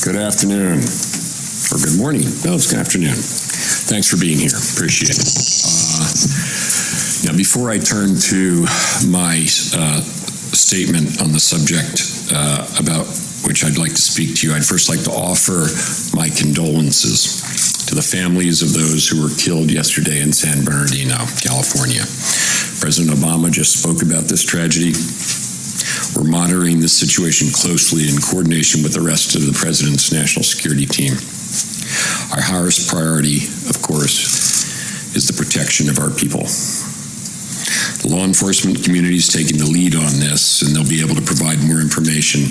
Good afternoon, or good morning. No, it's good afternoon. Thanks for being here. Appreciate it. Now, before I turn to my statement on the subject about which I'd like to speak to you, I'd first like to offer my condolences to the families of those who were killed yesterday in San Bernardino, California. President Obama just spoke about this tragedy. We're monitoring this situation closely in coordination with the rest of the President's national security team. Our highest priority, of course, is the protection of our people. The law enforcement community is taking the lead on this, and they'll be able to provide more information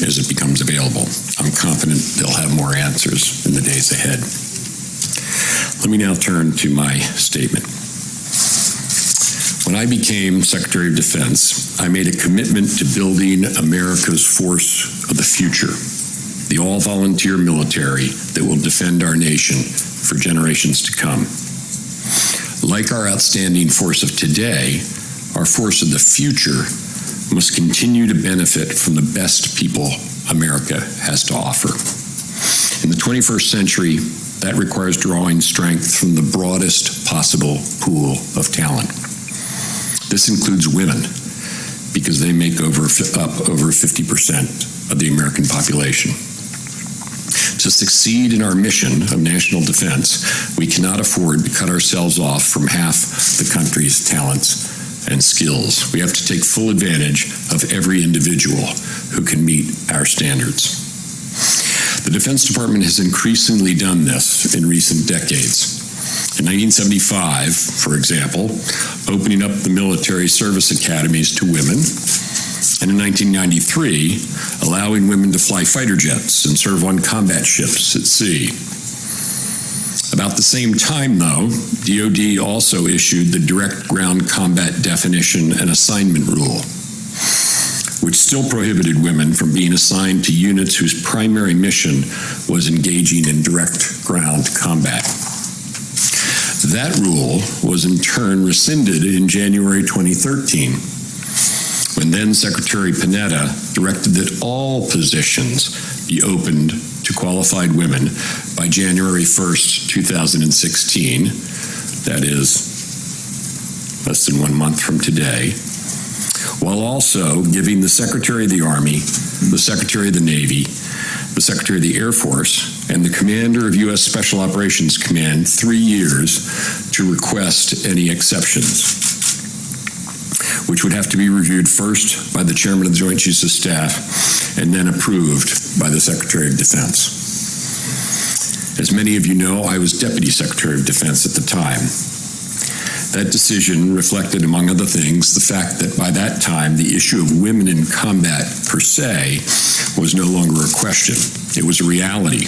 as it becomes available. I'm confident they'll have more answers in the days ahead. Let me now turn to my statement. When I became Secretary of Defense, I made a commitment to building America's force of the future, the all-volunteer military that will defend our nation for generations to come. Like our outstanding force of today, our force of the future must continue to benefit from the best people America has to offer. In the 21st century, that requires drawing strength from the broadest possible pool of talent. This includes women, because they make up over 50% of the American population. To succeed in our mission of national defense, we cannot afford to cut ourselves off from half the country's talents and skills. We have to take full advantage of every individual who can meet our standards. The Defense Department has increasingly done this in recent decades. In 1975, for example, opening up the military service academies to women, and in 1993, allowing women to fly fighter jets and serve on combat ships at sea. About the same time, though, DoD also issued the Direct Ground Combat Definition and Assignment Rule, which still prohibited women from being assigned to units whose primary mission was engaging in direct ground combat. That rule was in turn rescinded in January 2013, when then Secretary Panetta directed that all positions be opened to qualified women by January 1st, 2016, that is less than 1 month from today, while also giving the Secretary of the Army, the Secretary of the Navy, the Secretary of the Air Force, and the Commander of U.S. Special Operations Command 3 years to request any exceptions, which would have to be reviewed first by the Chairman of the Joint Chiefs of Staff and then approved by the Secretary of Defense. As many of you know, I was Deputy Secretary of Defense at the time. That decision reflected, among other things, the fact that by that time, the issue of women in combat per se was no longer a question. It was a reality,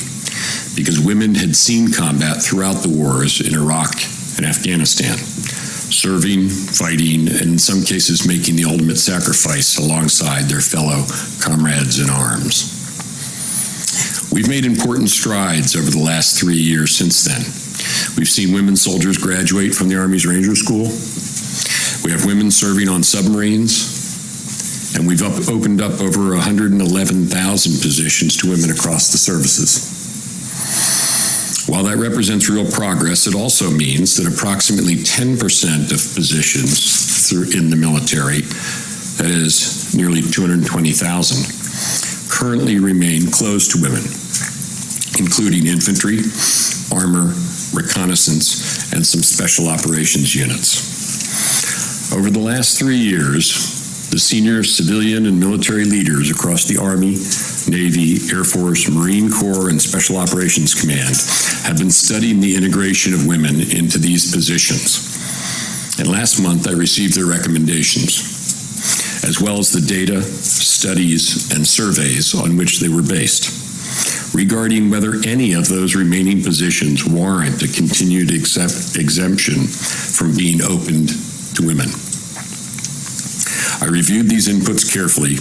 because women had seen combat throughout the wars in Iraq and Afghanistan, serving, fighting, and in some cases making the ultimate sacrifice alongside their fellow comrades in arms. We've made important strides over the last 3 years since then. We've seen women soldiers graduate from the Army's Ranger School. We have women serving on submarines, and we've opened up over 111,000 positions to women across the services. While that represents real progress, it also means that approximately 10% of positions in the military, that is nearly 220,000, currently remain closed to women, including infantry, armor, reconnaissance, and some special operations units. Over the last 3 years, the senior civilian and military leaders across the Army, Navy, Air Force, Marine Corps, and Special Operations Command have been studying the integration of women into these positions. And last month, I received their recommendations, as well as the data, studies, and surveys on which they were based, regarding whether any of those remaining positions warrant a continued exemption from being opened to women. I reviewed these inputs carefully,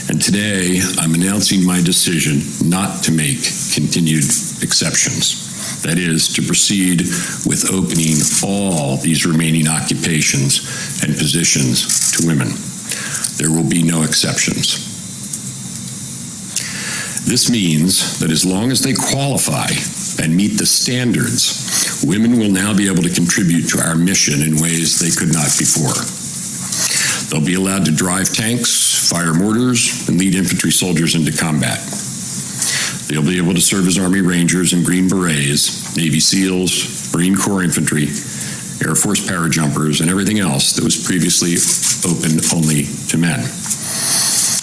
and today I'm announcing my decision not to make continued exceptions. That is, to proceed with opening all these remaining occupations and positions to women. There will be no exceptions. This means that as long as they qualify and meet the standards, women will now be able to contribute to our mission in ways they could not before. They'll be allowed to drive tanks, fire mortars, and lead infantry soldiers into combat. They'll be able to serve as Army Rangers and Green Berets, Navy SEALs, Marine Corps Infantry, Air Force parajumpers, and everything else that was previously open only to men.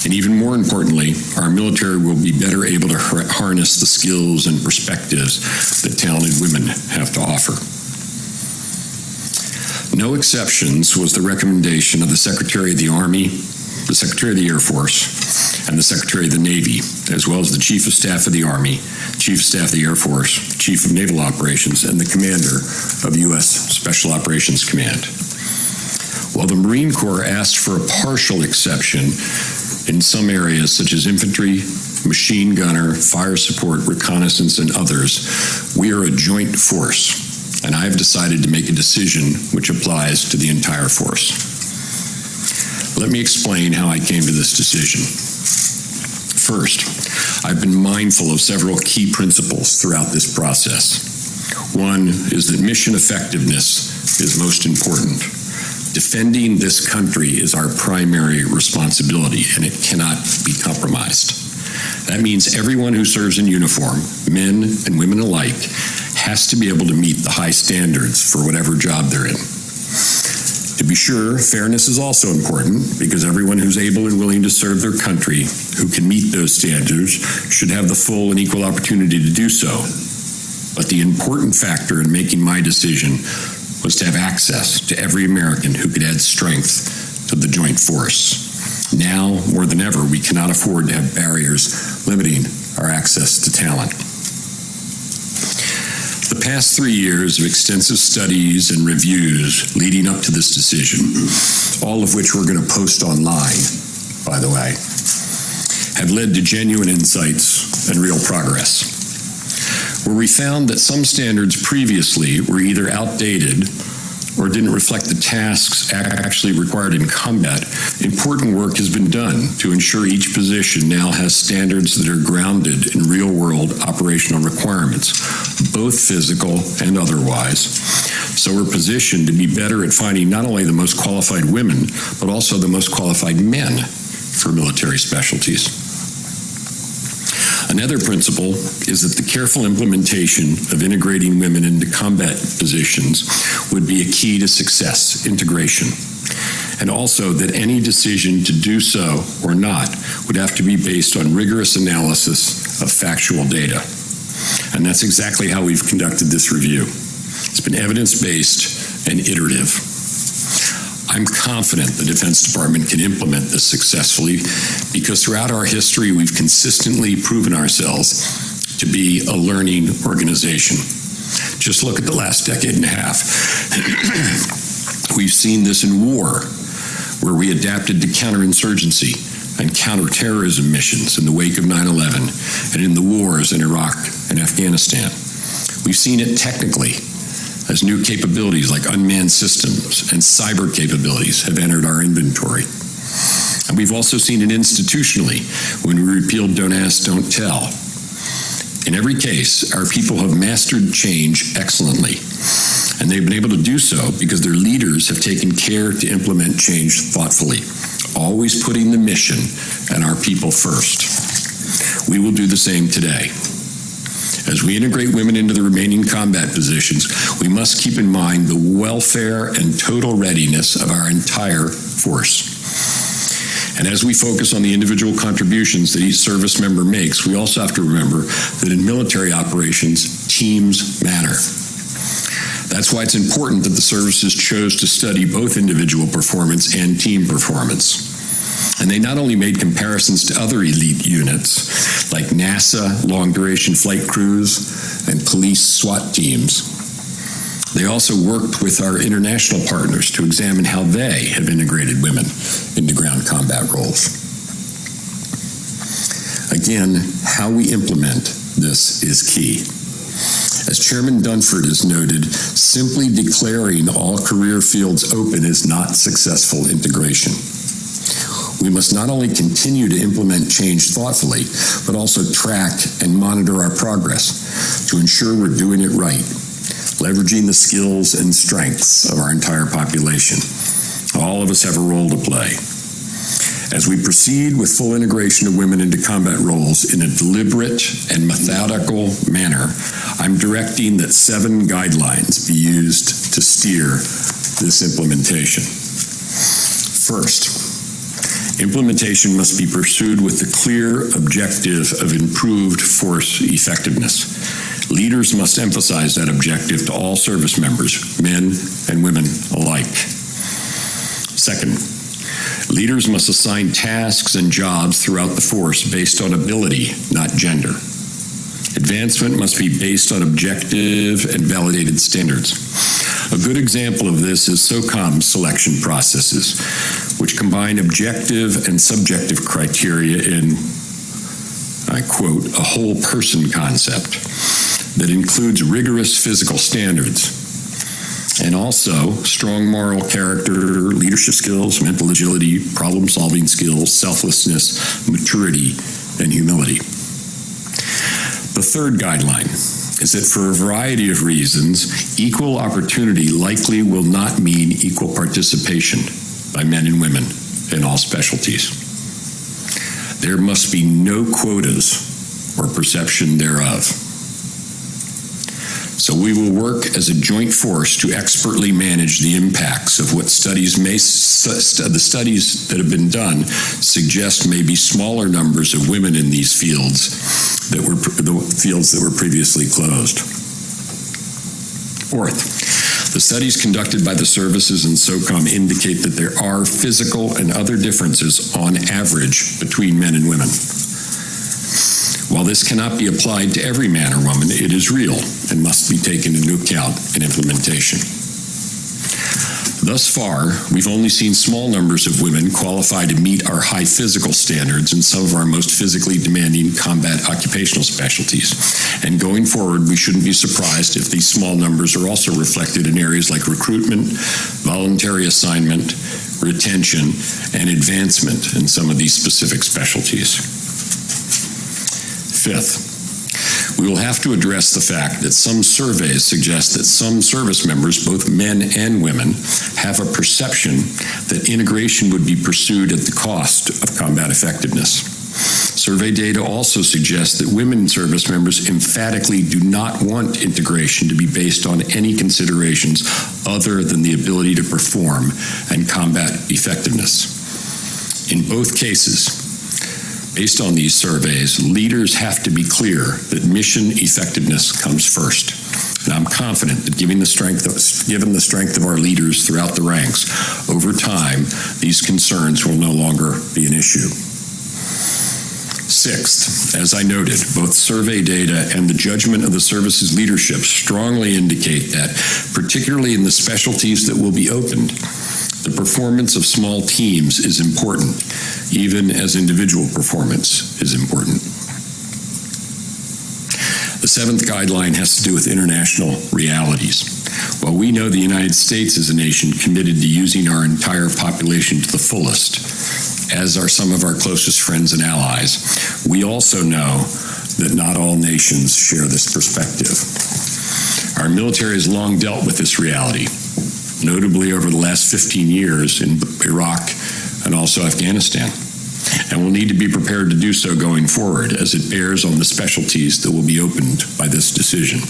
And even more importantly, our military will be better able to harness the skills and perspectives that talented women have to offer. No exceptions was the recommendation of the Secretary of the Army, the Secretary of the Air Force, and the Secretary of the Navy, as well as the Chief of Staff of the Army, Chief of Staff of the Air Force, Chief of Naval Operations, and the Commander of U.S. Special Operations Command. While the Marine Corps asked for a partial exception in some areas such as infantry, machine gunner, fire support, reconnaissance, and others, we are a joint force, and I have decided to make a decision which applies to the entire force. Let me explain how I came to this decision. First, I've been mindful of several key principles throughout this process. One is that mission effectiveness is most important. Defending this country is our primary responsibility, and it cannot be compromised. That means everyone who serves in uniform, men and women alike, has to be able to meet the high standards for whatever job they're in. To be sure, fairness is also important, because everyone who's able and willing to serve their country, who can meet those standards, should have the full and equal opportunity to do so. But the important factor in making my decision was to have access to every American who could add strength to the joint force. Now, more than ever, we cannot afford to have barriers limiting our access to talent. The past 3 years of extensive studies and reviews leading up to this decision, all of which we're going to post online, by the way, have led to genuine insights and real progress. Where we found that some standards previously were either outdated or didn't reflect the tasks actually required in combat, important work has been done to ensure each position now has standards that are grounded in real-world operational requirements, both physical and otherwise. So we're positioned to be better at finding not only the most qualified women, but also the most qualified men for military specialties. Another principle is that the careful implementation of integrating women into combat positions would be a key to success, integration, and also that any decision to do so or not would have to be based on rigorous analysis of factual data. And that's exactly how we've conducted this review. It's been evidence-based and iterative. I'm confident the Defense Department can implement this successfully because throughout our history, we've consistently proven ourselves to be a learning organization. Just look at the last decade and a half. We've seen this in war, where we adapted to counterinsurgency and counterterrorism missions in the wake of 9/11 and in the wars in Iraq and Afghanistan. We've seen it technically, as new capabilities like unmanned systems and cyber capabilities have entered our inventory. And we've also seen it institutionally when we repealed Don't Ask, Don't Tell. In every case, our people have mastered change excellently, and they've been able to do so because their leaders have taken care to implement change thoughtfully, always putting the mission and our people first. We will do the same today. As we integrate women into the remaining combat positions, we must keep in mind the welfare and total readiness of our entire force. And as we focus on the individual contributions that each service member makes, we also have to remember that in military operations, teams matter. That's why it's important that the services chose to study both individual performance and team performance. And they not only made comparisons to other elite units, like NASA long-duration flight crews and police SWAT teams, they also worked with our international partners to examine how they have integrated women into ground combat roles. Again, how we implement this is key. As Chairman Dunford has noted, simply declaring all career fields open is not successful integration. We must not only continue to implement change thoughtfully, but also track and monitor our progress to ensure we're doing it right, leveraging the skills and strengths of our entire population. All of us have a role to play. As we proceed with full integration of women into combat roles in a deliberate and methodical manner, I'm directing that 7 guidelines be used to steer this implementation. First, implementation must be pursued with the clear objective of improved force effectiveness. Leaders must emphasize that objective to all service members, men and women alike. Second, leaders must assign tasks and jobs throughout the force based on ability, not gender. Advancement must be based on objective and validated standards. A good example of this is SOCOM's selection processes, which combine objective and subjective criteria in, I quote, a whole person concept that includes rigorous physical standards and also strong moral character, leadership skills, mental agility, problem-solving skills, selflessness, maturity, and humility. The third guideline is that for a variety of reasons, equal opportunity likely will not mean equal participation by men and women in all specialties. There must be no quotas or perception thereof. So we will work as a joint force to expertly manage the impacts of what the studies that have been done suggest may be smaller numbers of women in these fields that were previously closed. Fourth, the studies conducted by the services and SOCOM indicate that there are physical and other differences on average between men and women. While this cannot be applied to every man or woman, it is real and must be taken into account in implementation. Thus far, we've only seen small numbers of women qualify to meet our high physical standards in some of our most physically demanding combat occupational specialties. And going forward, we shouldn't be surprised if these small numbers are also reflected in areas like recruitment, voluntary assignment, retention, and advancement in some of these specific specialties. Fifth, we will have to address the fact that some surveys suggest that some service members, both men and women, have a perception that integration would be pursued at the cost of combat effectiveness. Survey data also suggests that women service members emphatically do not want integration to be based on any considerations other than the ability to perform and combat effectiveness. In both cases, based on these surveys, leaders have to be clear that mission effectiveness comes first. And I'm confident that given the strength of our leaders throughout the ranks, over time, these concerns will no longer be an issue. Sixth, as I noted, both survey data and the judgment of the service's leadership strongly indicate that, particularly in the specialties that will be opened, the performance of small teams is important, even as individual performance is important. The seventh guideline has to do with international realities. While we know the United States is a nation committed to using our entire population to the fullest, as are some of our closest friends and allies, we also know that not all nations share this perspective. Our military has long dealt with this reality, notably over the last 15 years in Iraq and also Afghanistan, and will need to be prepared to do so going forward as it bears on the specialties that will be opened by this decision.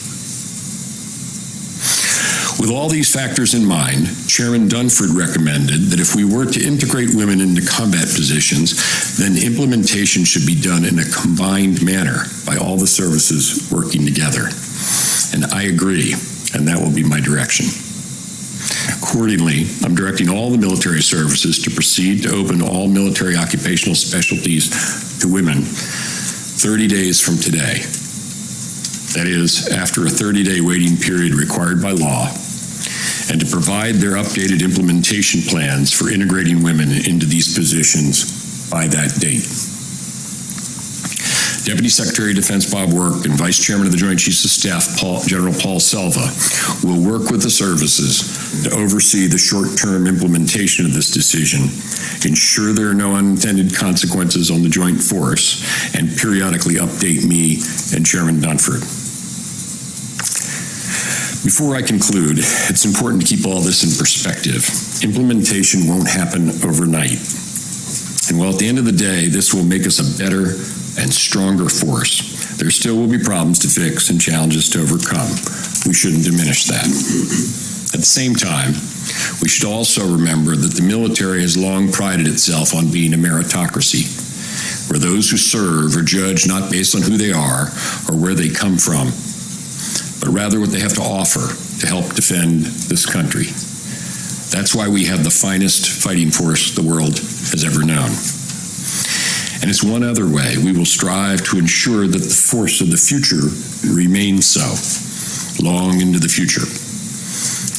With all these factors in mind, Chairman Dunford recommended that if we were to integrate women into combat positions, then implementation should be done in a combined manner by all the services working together. And I agree, and that will be my direction. Accordingly, I'm directing all the military services to proceed to open all military occupational specialties to women 30 days from today. That is, after a 30-day waiting period required by law, and to provide their updated implementation plans for integrating women into these positions by that date. Deputy Secretary of Defense Bob Work and Vice Chairman of the Joint Chiefs of Staff General Paul Selva will work with the services to oversee the short-term implementation of this decision, ensure there are no unintended consequences on the joint force, and periodically update me and Chairman Dunford. Before I conclude, it's important to keep all this in perspective. Implementation won't happen overnight. And while at the end of the day, this will make us a better and stronger force, there still will be problems to fix and challenges to overcome. We shouldn't diminish that. At the same time, we should also remember that the military has long prided itself on being a meritocracy, where those who serve are judged not based on who they are or where they come from, but rather what they have to offer to help defend this country. That's why we have the finest fighting force the world has ever known. And it's one other way we will strive to ensure that the force of the future remains so, long into the future.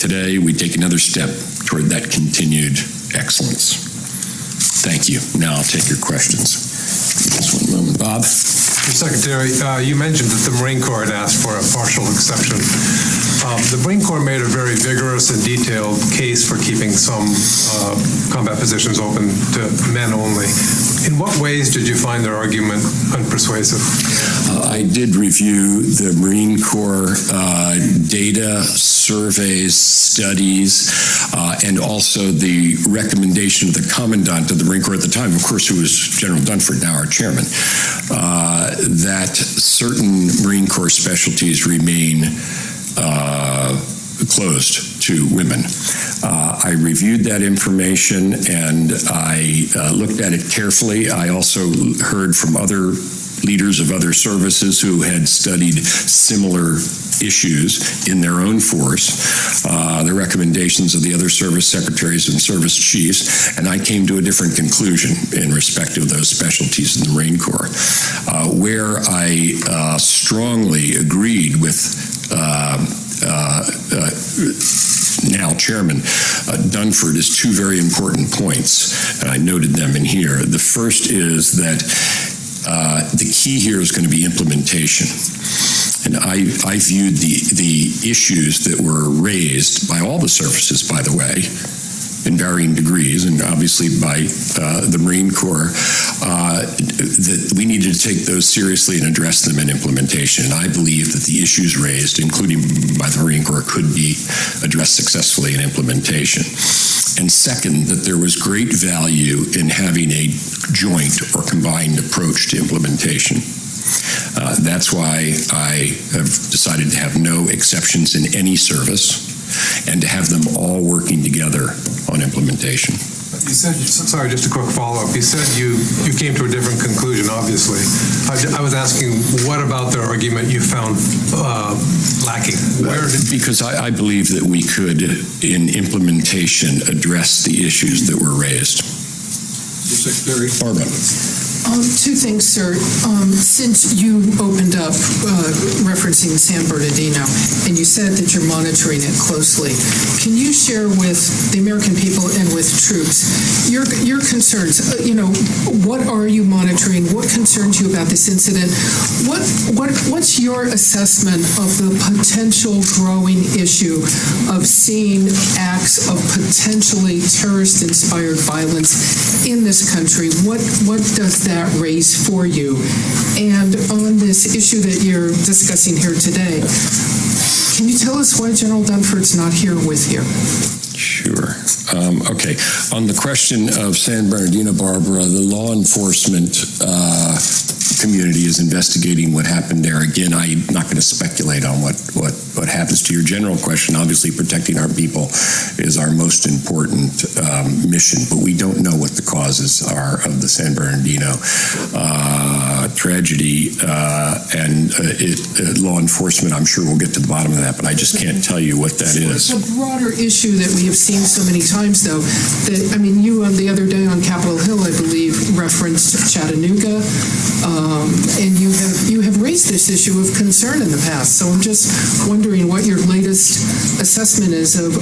Today, we take another step toward that continued excellence. Thank you. Now I'll take your questions. Just one moment, Bob. Secretary, you mentioned that the Marine Corps had asked for a partial exception. The Marine Corps made a very vigorous and detailed case for keeping some combat positions open to men only. In what ways did you find their argument unpersuasive? I did review the Marine Corps data, surveys, studies, and also the recommendation of the Commandant of the Marine Corps at the time, of course, who was General Dunford, now our chairman, that certain Marine Corps specialties remain closed to women. I reviewed that information and I looked at it carefully. I also heard from other leaders of other services who had studied similar issues in their own force, the recommendations of the other service secretaries and service chiefs, and I came to a different conclusion in respect of those specialties in the Marine Corps. Where I strongly agreed with now Chairman Dunford is two very important points, and I noted them in here. The first is that the key here is going to be implementation. And I viewed the issues that were raised by all the services, by the way, in varying degrees, and obviously by the Marine Corps, that we needed to take those seriously and address them in implementation. And I believe that the issues raised, including by the Marine Corps, could be addressed successfully in implementation. And second, that there was great value in having a joint or combined approach to implementation. That's why I have decided to have no exceptions in any service and to have them all working together on implementation. You said, sorry, just a quick follow-up. You said you came to a different conclusion, obviously. I was asking, what about their argument you found lacking? Because I believe that we could, in implementation, address the issues that were raised. Secretary Barbara. Two things, sir. Since you opened up referencing San Bernardino, and you said that you're monitoring it closely, can you share with the American people and with troops your concerns? What are you monitoring? What concerns you about this incident? What's your assessment of the potential growing issue of seeing acts of potentially terrorist-inspired violence in this country? What does that raise for you? And on this issue that you're discussing here today, can you tell us why General Dunford's not here with you? Sure. Okay. On the question of San Bernardino, Barbara, the law enforcement community is investigating what happened there. Again, I'm not going to speculate on what happens. To your general question, obviously protecting our people is our most important mission, but we don't know what the causes are of the San Bernardino tragedy, and law enforcement, I'm sure we'll get to the bottom of that, but I just can't tell you what that is. It's a broader issue that we have seen so many times, though, that, you the other day on Capitol Hill, I believe, referenced Chattanooga, And you have raised this issue of concern in the past. So I'm just wondering what your latest assessment is of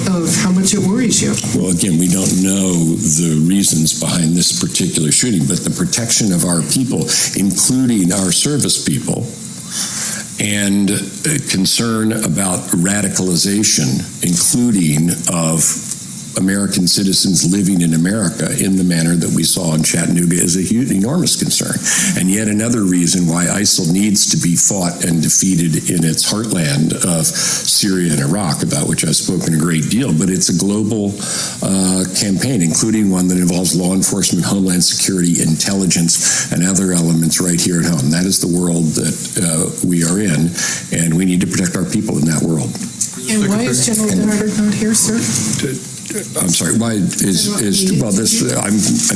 how much it worries you. Well, again, we don't know the reasons behind this particular shooting, but the protection of our people, including our service people, and concern about radicalization, including of American citizens living in America in the manner that we saw in Chattanooga, is a huge, enormous concern. And yet another reason why ISIL needs to be fought and defeated in its heartland of Syria and Iraq, about which I've spoken a great deal, but it's a global campaign, including one that involves law enforcement, homeland security, intelligence, and other elements right here at home. That is the world that we are in, and we need to protect our people in that world. And why is General Dunford not here, sir? I'm sorry, why I'm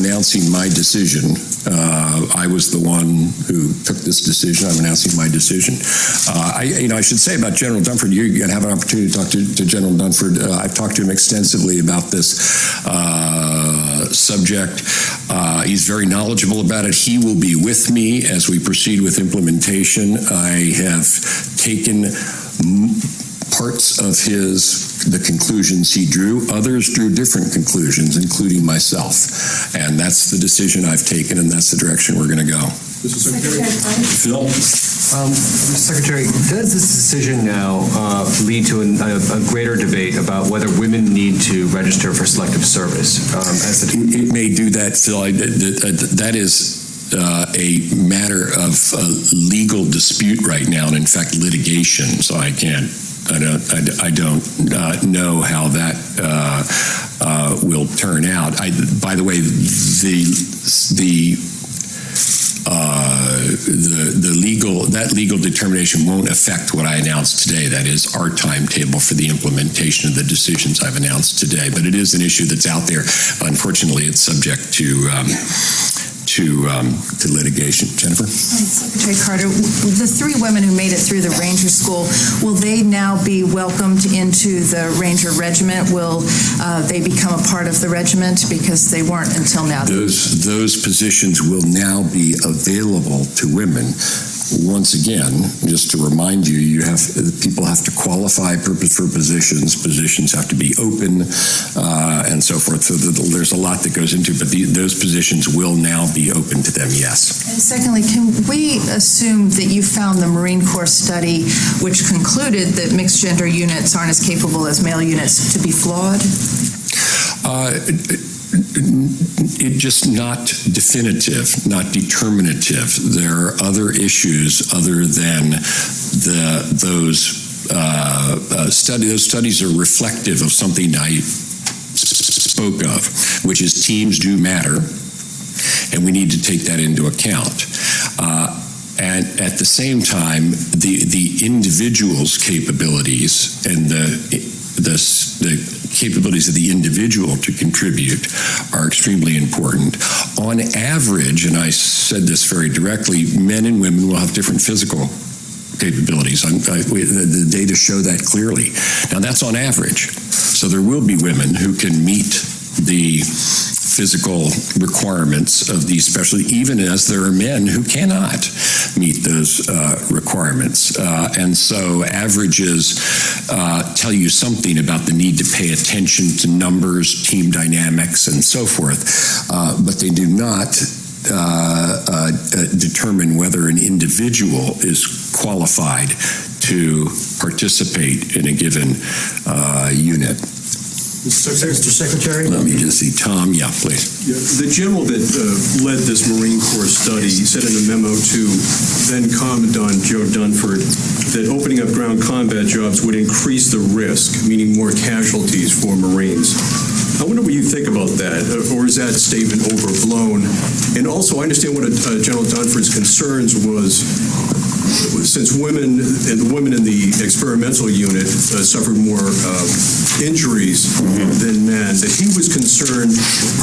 announcing my decision. I was the one who took this decision. I'm announcing my decision. I should say about General Dunford, you're going to have an opportunity to talk to General Dunford. I've talked to him extensively about this subject. He's very knowledgeable about it. He will be with me as we proceed with implementation. I have taken parts of the conclusions he drew. Others drew different conclusions, including myself. And that's the decision I've taken, and that's the direction we're going to go. Mr. Secretary. Phil? Mr. Secretary, does this decision now lead to a greater debate about whether women need to register for selective service? It may do that, Phil. That is a matter of legal dispute right now, and in fact litigation, so I don't know how that will turn out. By the way, that legal determination won't affect what I announced today. That is our timetable for the implementation of the decisions I've announced today. But it is an issue that's out there. Unfortunately, it's subject to litigation. Jennifer? Secretary Carter, the 3 women who made it through the Ranger School, will they now be welcomed into the Ranger Regiment? Will they become a part of the regiment because they weren't until now? Those positions will now be available to women. Once again, just to remind you, people have to qualify for positions. Positions have to be open, and so forth. So there's a lot that goes into it, but those positions will now be open to them, yes. And secondly, can we assume that you found the Marine Corps study, which concluded that mixed gender units aren't as capable as male units, to be flawed? It's just not definitive, not determinative. There are other issues other than those studies. Those studies are reflective of something I spoke of, which is teams do matter, and we need to take that into account. And at the same time, the individual's capabilities and the capabilities of the individual to contribute are extremely important. On average, and I said this very directly, men and women will have different physical capabilities. The data show that clearly. Now, that's on average. So there will be women who can meet the physical requirements of these specialties, even as there are men who cannot meet those requirements. And so averages tell you something about the need to pay attention to numbers, team dynamics, and so forth, but they do not determine whether an individual is qualified to participate in a given unit. Mr. Secretary? Let me just see. Tom, yeah, please. Yeah, the general that led this Marine Corps study said in a memo to then Commandant Joe Dunford that opening up ground combat jobs would increase the risk, meaning more casualties for Marines. I wonder what you think about that, or is that statement overblown? And also, I understand what General Dunford's concerns was, since women in the experimental unit suffered more injuries than men, that he was concerned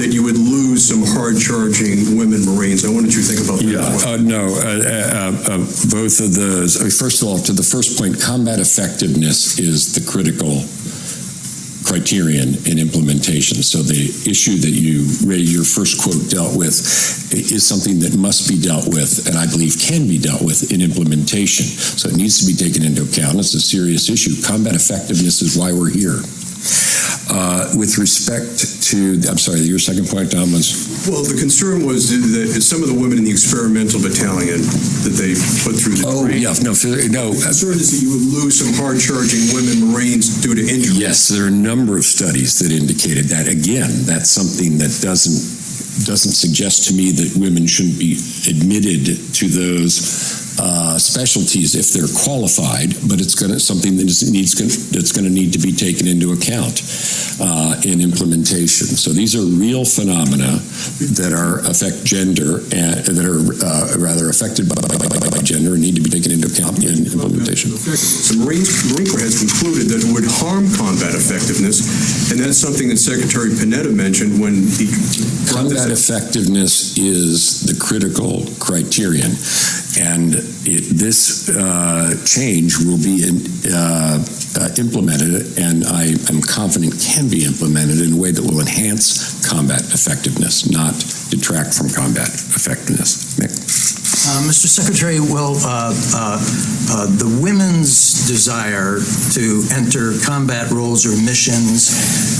that you would lose some hard-charging women Marines. I wonder what you think about that. Yeah, both of those. First of all, to the first point, combat effectiveness is the critical criterion in implementation. So the issue that your first quote dealt with is something that must be dealt with, and I believe can be dealt with in implementation. So it needs to be taken into account. It's a serious issue. Combat effectiveness is why we're here. With respect to, I'm sorry, your second point, Tom, was? Well, the concern was that some of the women in the experimental battalion that they put through the training. Yeah, no. The concern is that you would lose some hard-charging women Marines due to injury. Yes, there are a number of studies that indicated that. Again, that's something that doesn't suggest to me that women shouldn't be admitted to those specialties if they're qualified, but it's something that's going to need to be taken into account in implementation. So these are real phenomena that affect gender and that are rather affected by gender and need to be taken into account in implementation. The Marine Corps has concluded that it would harm combat effectiveness, and that's something that Secretary Panetta mentioned when he combat effectiveness is the critical criterion, and this change will be implemented, and I am confident can be implemented in a way that will enhance combat effectiveness, not detract from combat effectiveness. Mick? Mr. Secretary, the women's desire to enter combat roles or missions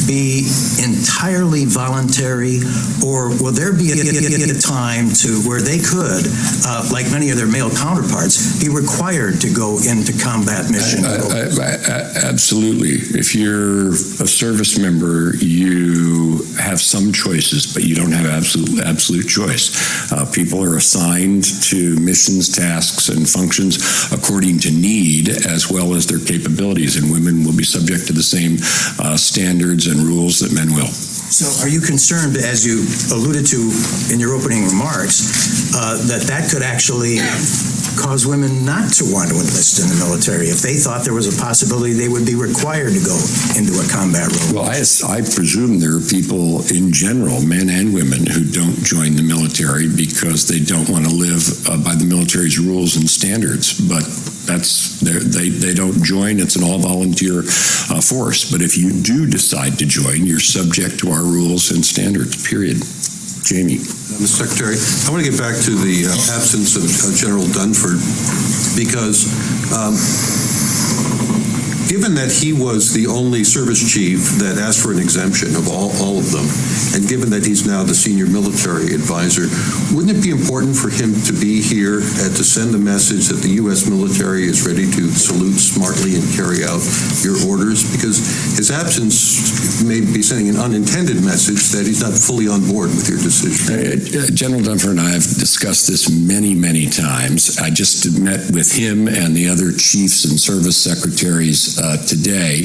be entirely voluntary, or will there be a time to where they could, like many of their male counterparts, be required to go into combat missions? Absolutely. If you're a service member, you have some choices, but you don't have absolute choice. People are assigned to missions, tasks, and functions according to need as well as their capabilities, and women will be subject to the same standards and rules that men will. So are you concerned, as you alluded to in your opening remarks, that could actually cause women not to want to enlist in the military? If they thought there was a possibility they would be required to go into a combat role? Well, I presume there are people in general, men and women, who don't join the military because they don't want to live by the military's rules and standards. But they don't join. It's an all-volunteer force. But if you do decide to join, you're subject to our rules and standards, period. Jamie. Mr. Secretary, I want to get back to the absence of General Dunford, because given that he was the only service chief that asked for an exemption of all of them, and given that he's now the senior military advisor, wouldn't it be important for him to be here and to send the message that the U.S. military is ready to salute smartly and carry out your orders? Because his absence may be sending an unintended message that he's not fully on board with your decision. General Dunford and I have discussed this many, many times. I just met with him and the other chiefs and service secretaries today,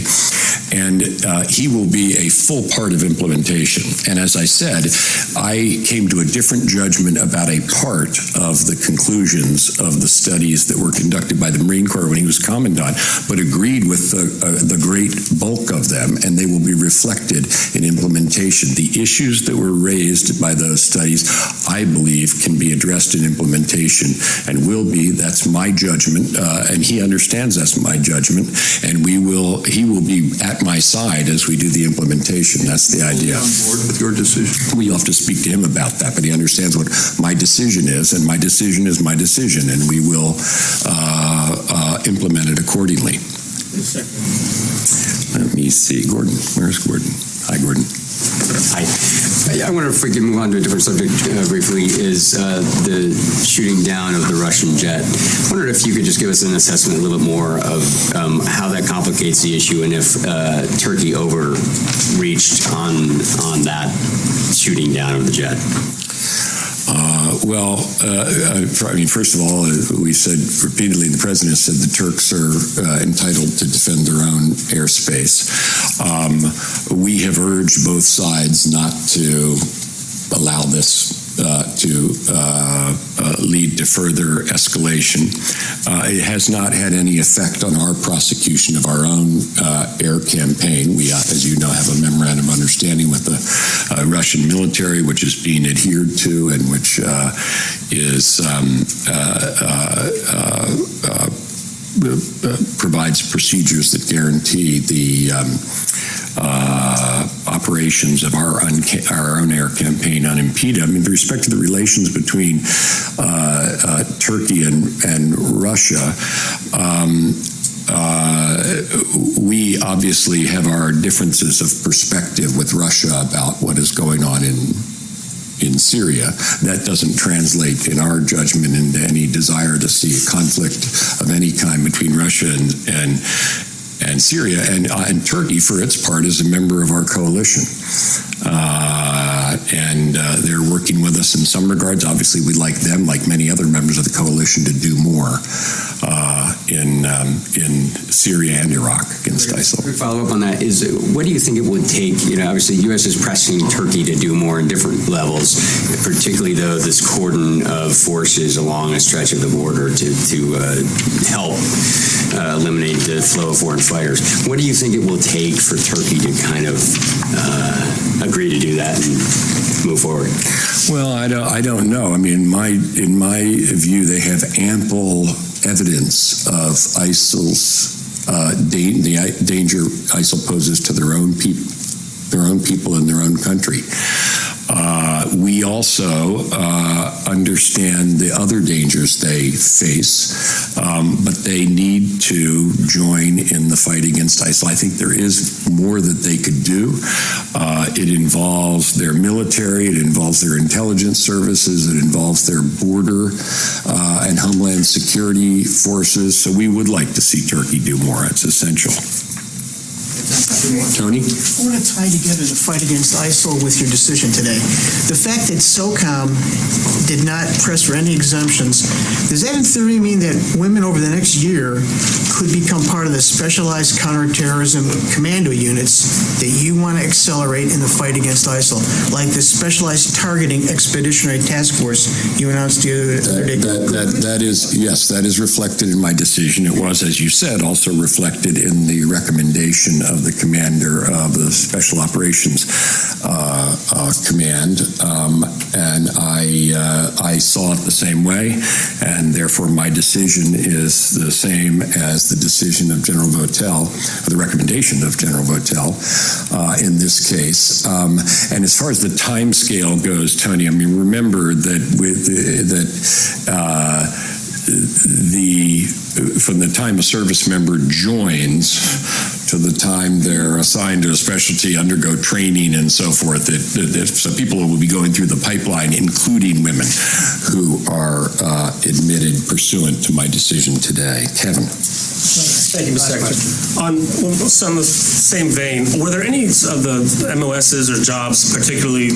and he will be a full part of implementation. And as I said, I came to a different judgment about a part of the conclusions of the studies that were conducted by the Marine Corps when he was commandant, but agreed with the great bulk of them, and they will be reflected in implementation. The issues that were raised by those studies, I believe, can be addressed in implementation and will be. That's my judgment, and he understands that's my judgment, and he will be at my side as we do the implementation. That's the idea. On board with your decision? We'll have to speak to him about that, but he understands what my decision is, and my decision is my decision, and we will implement it accordingly. Let me see. Gordon. Where's Gordon? Hi, Gordon. Hi. I wonder if we can move on to a different subject briefly, is the shooting down of the Russian jet. I wonder if you could just give us an assessment a little bit more of how that complicates the issue, and if Turkey overreached on that shooting down of the jet. First of all, we've said repeatedly, the president said the Turks are entitled to defend their own airspace. We have urged both sides not to allow this to lead to further escalation. It has not had any effect on our prosecution of our own air campaign. We, as you know, have a memorandum of understanding with the Russian military, which is being adhered to and which is provides procedures that guarantee the operations of our own air campaign unimpeded. I mean, with respect to the relations between Turkey and Russia, we obviously have our differences of perspective with Russia about what is going on in Syria. That doesn't translate in our judgment into any desire to see a conflict of any kind between Russia and Syria. And Turkey, for its part, is a member of our coalition. And they're working with us in some regards. Obviously, we'd like them, like many other members of the coalition, to do more in Syria and Iraq against ISIL. Quick follow-up on that is, what do you think it would take? Obviously, the U.S. is pressing Turkey to do more in different levels, particularly, though, this cordon of forces along a stretch of the border to help eliminate the flow of foreign fighters. What do you think it will take for Turkey to kind of agree to do that and move forward? Well, I don't know. I mean, in my view, they have ample evidence of ISIL's the danger ISIL poses to their own people in their own country. We also understand the other dangers they face, but they need to join in the fight against ISIL. I think there is more that they could do. It involves their military, it involves their intelligence services, it involves their border and homeland security forces. So we would like to see Turkey do more. It's essential. Tony? I want to tie together the fight against ISIL with your decision today. The fact that SOCOM did not press for any exemptions, does that in theory mean that women over the next year could become part of the specialized counterterrorism commando units that you want to accelerate in the fight against ISIL, like the specialized targeting expeditionary task force you announced the other day? That is reflected in my decision. It was, as you said, also reflected in the recommendation of the commander of the Special Operations Command, and I saw it the same way, and therefore my decision is the same as the decision of General Votel, or the recommendation of General Votel in this case. And as far as the time scale goes, Tony, I mean, remember that from the time a service member joins to the time they're assigned to a specialty, undergo training and so forth, so people will be going through the pipeline, including women who are admitted pursuant to my decision today. Kevin. Thank you, Mr. Secretary. On the same vein, were there any of the MOSs or jobs particularly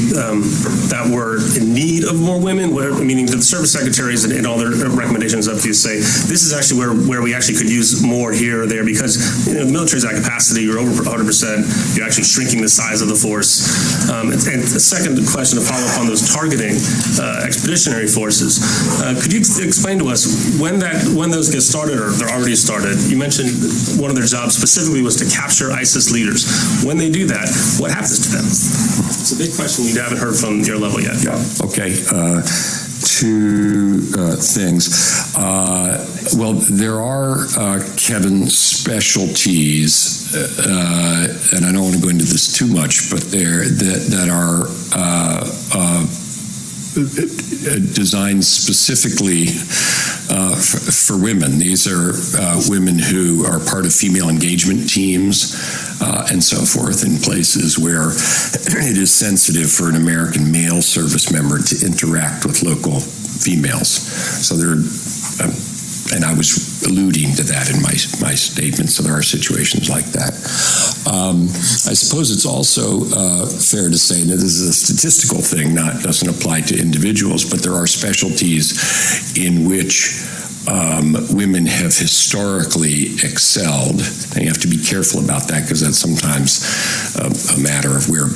that were in need of more women? Meaning the service secretaries and all their recommendations up to you say, this is actually where we actually could use more here or there, because the military's at capacity, you're over 100%, you're actually shrinking the size of the force. And the second question to follow up on those targeting expeditionary forces, could you explain to us when those get started, or they're already started? You mentioned one of their jobs specifically was to capture ISIS leaders. When they do that, what happens to them? It's a big question we haven't heard from your level yet. Yeah. Okay. Two things. Well, there are, Kevin, specialties, and I don't want to go into this too much, but that are designed specifically for women. These are women who are part of female engagement teams and so forth, in places where it is sensitive for an American male service member to interact with local females. So there are, and I was alluding to that in my statement, so there are situations like that. I suppose it's also fair to say that this is a statistical thing, doesn't apply to individuals, but there are specialties in which women have historically excelled, and you have to be careful about that, because that's sometimes a matter of where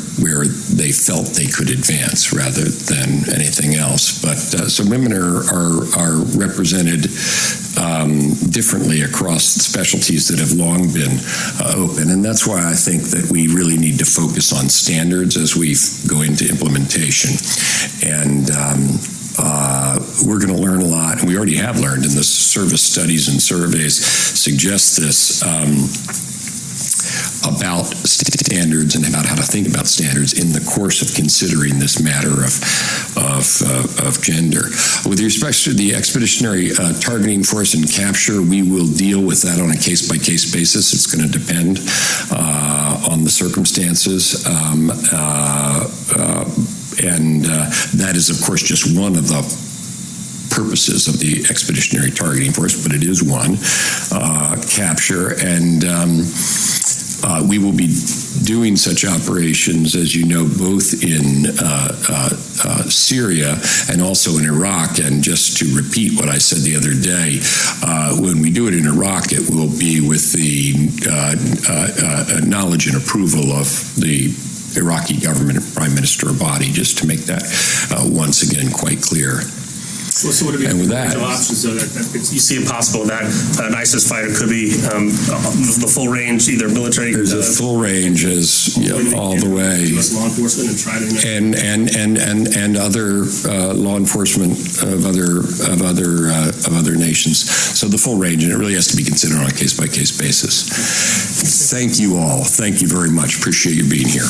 they felt they could advance rather than anything else. But so women are represented differently across specialties that have long been open, and that's why I think that we really need to focus on standards as we go into implementation, and we're going to learn a lot, and we already have learned, and the service studies and surveys suggest this, about standards and about how to think about standards in the course of considering this matter of gender. With respect to the expeditionary targeting force and capture, we will deal with that on a case-by-case basis. It's going to depend on the circumstances. And that is, of course, just one of the purposes of the expeditionary targeting force, but it is one, capture. And we will be doing such operations, as you know, both in Syria and also in Iraq. And just to repeat what I said the other day, when we do it in Iraq, it will be with the knowledge and approval of the Iraqi government and Prime Minister Abadi, just to make that once again quite clear. So would it be And with that, options, though, that you see it possible that an ISIS fighter could be the full range, either military? There's a full range, as all the way. U.S. law enforcement and try to and other law enforcement of other nations. So the full range, and it really has to be considered on a case-by-case basis. Thank you all. Thank you very much. Appreciate you being here.